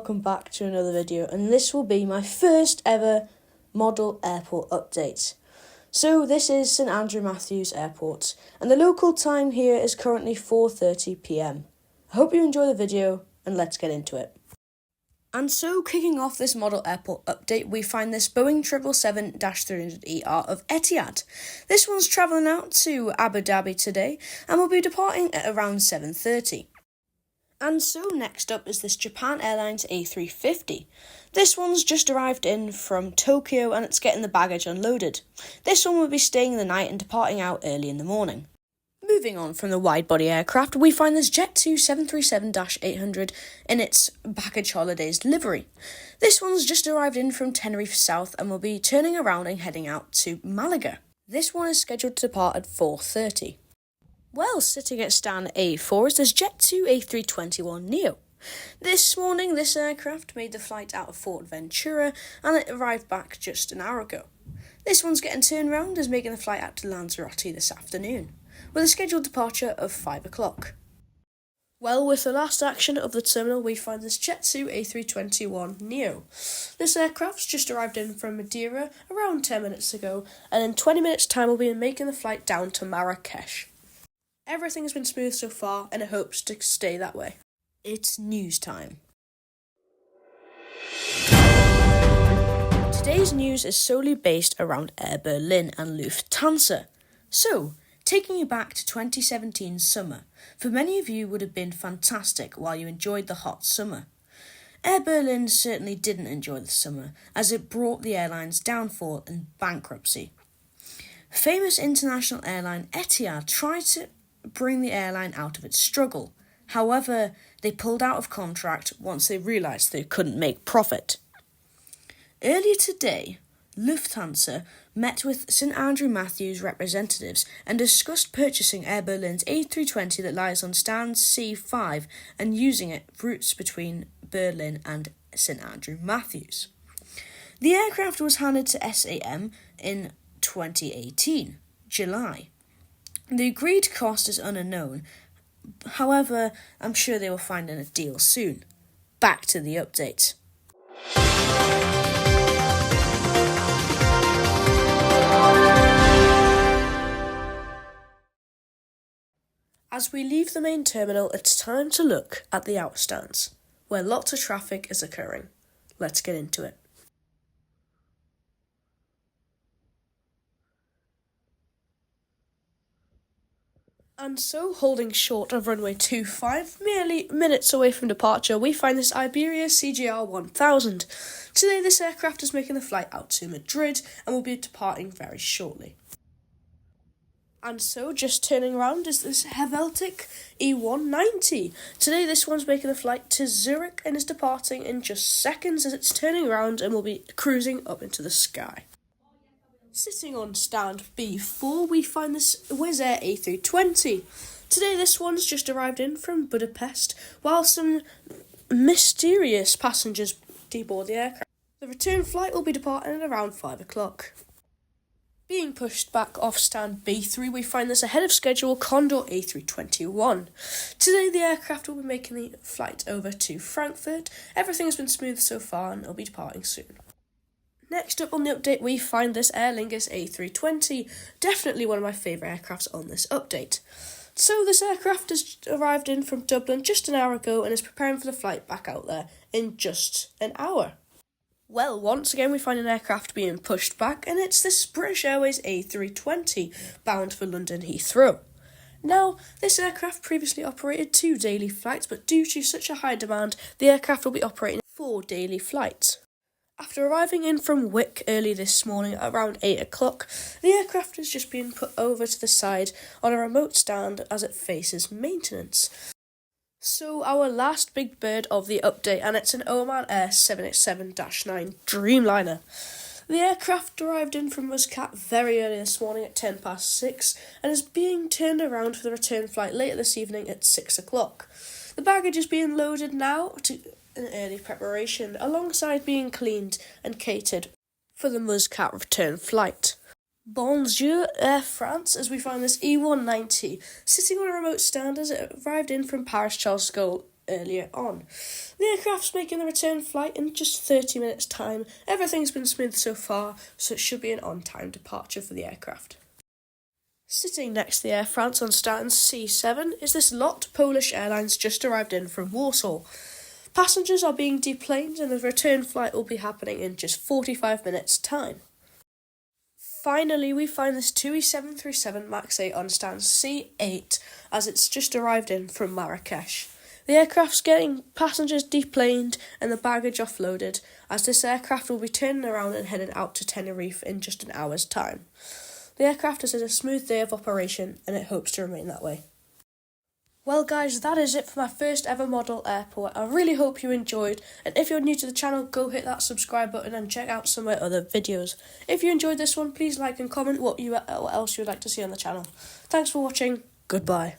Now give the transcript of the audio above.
welcome back to another video, and this will be my first ever model airport update. So this is St Andrew Mathews Airport, and the local time here is currently 4:30 p.m. I hope you enjoy the video, and let's get into it. And so, kicking off this model airport update, we find this Boeing 777-300ER of Etihad. This one's travelling out to Abu Dhabi today, and will be departing at around 7:30. And so next up is this Japan Airlines A350. This one's just arrived in from Tokyo and it's getting the baggage unloaded. This one will be staying the night and departing out early in the morning. Moving on from the wide-body aircraft, we find this Jet2 737-800 in its baggage holidays livery. This one's just arrived in from Tenerife South and will be turning around and heading out to Malaga. This one is scheduled to depart at 4:30. Well, sitting at stand A4 is this Jet2 A321neo. This morning, this aircraft made the flight out of Fort Ventura and it arrived back just an hour ago. This one's getting turned around as making the flight out to Lanzarote this afternoon, with a scheduled departure of 5 o'clock. Well, with the last action of the terminal, we find this Jet2 A321neo. This aircraft's just arrived in from Madeira around 10 minutes ago, and in 20 minutes' time will be making the flight down to Marrakesh. Everything has been smooth so far, and it hopes to stay that way. It's news time. Today's news is solely based around Air Berlin and Lufthansa. So, taking you back to 2017 summer, for many of you would have been fantastic while you enjoyed the hot summer. Air Berlin certainly didn't enjoy the summer, as it brought the airline's downfall and bankruptcy. Famous international airline Etihad tried to bring the airline out of its struggle. However, they pulled out of contract once they realised they couldn't make profit. Earlier today, Lufthansa met with St Andrew Mathews representatives and discussed purchasing Air Berlin's A320 that lies on stand C5 and using it routes between Berlin and St Andrew Mathews. The aircraft was handed to SAM in 2018, July. The agreed cost is unknown. However, I'm sure they will find a deal soon. Back to the update. As we leave the main terminal, it's time to look at the outstands, where lots of traffic is occurring. Let's get into it. And so, holding short of runway 25, merely minutes away from departure, we find this Iberia CGR 1000. Today, this aircraft is making the flight out to Madrid and will be departing very shortly. And so, just turning around is this Helvetic E190. Today, this one's making the flight to Zurich and is departing in just seconds as it's turning around and will be cruising up into the sky. Sitting on stand B4, we find this Wizz Air A320. Today, this one's just arrived in from Budapest, while some mysterious passengers deboard the aircraft. The return flight will be departing at around 5 o'clock. Being pushed back off stand B3, we find this ahead of schedule Condor A321. Today, the aircraft will be making the flight over to Frankfurt. Everything has been smooth so far and will be departing soon. Next up on the update, we find this Aer Lingus A320, definitely one of my favourite aircrafts on this update. So this aircraft has arrived in from Dublin just an hour ago and is preparing for the flight back out there in just an hour. Well, once again we find an aircraft being pushed back, and it's this British Airways A320, bound for London Heathrow. Now, this aircraft previously operated 2 daily flights, but due to such a high demand, the aircraft will be operating 4 daily flights. After arriving in from Wick early this morning at around 8 o'clock, the aircraft is just being put over to the side on a remote stand as it faces maintenance. So our last big bird of the update, and it's an Oman Air 787-9 Dreamliner. The aircraft arrived in from Muscat very early this morning at 6:10 and is being turned around for the return flight later this evening at 6 o'clock. The baggage is being loaded now to an early preparation, alongside being cleaned and catered for the Muscat return flight. Bonjour Air France, as we find this E190 sitting on a remote stand as it arrived in from Paris Charles de Gaulle earlier on. The aircraft's making the return flight in just 30 minutes time. Everything's been smooth so far, so it should be an on-time departure for the aircraft. Sitting next to the Air France on Stanton's C7 is this lot Polish Airlines just arrived in from Warsaw. Passengers are being deplaned and the return flight will be happening in just 45 minutes time. Finally, we find this TUI 737 MAX 8 on Stanton's C8 as it's just arrived in from Marrakesh. The aircraft's getting passengers deplaned and the baggage offloaded as this aircraft will be turning around and headed out to Tenerife in just an hour's time. The aircraft has had a smooth day of operation and it hopes to remain that way. Well guys, that is it for my first ever model airport. I really hope you enjoyed, and if you're new to the channel, go hit that subscribe button and check out some of my other videos. If you enjoyed this one, please like and comment what else you would like to see on the channel. Thanks for watching, goodbye.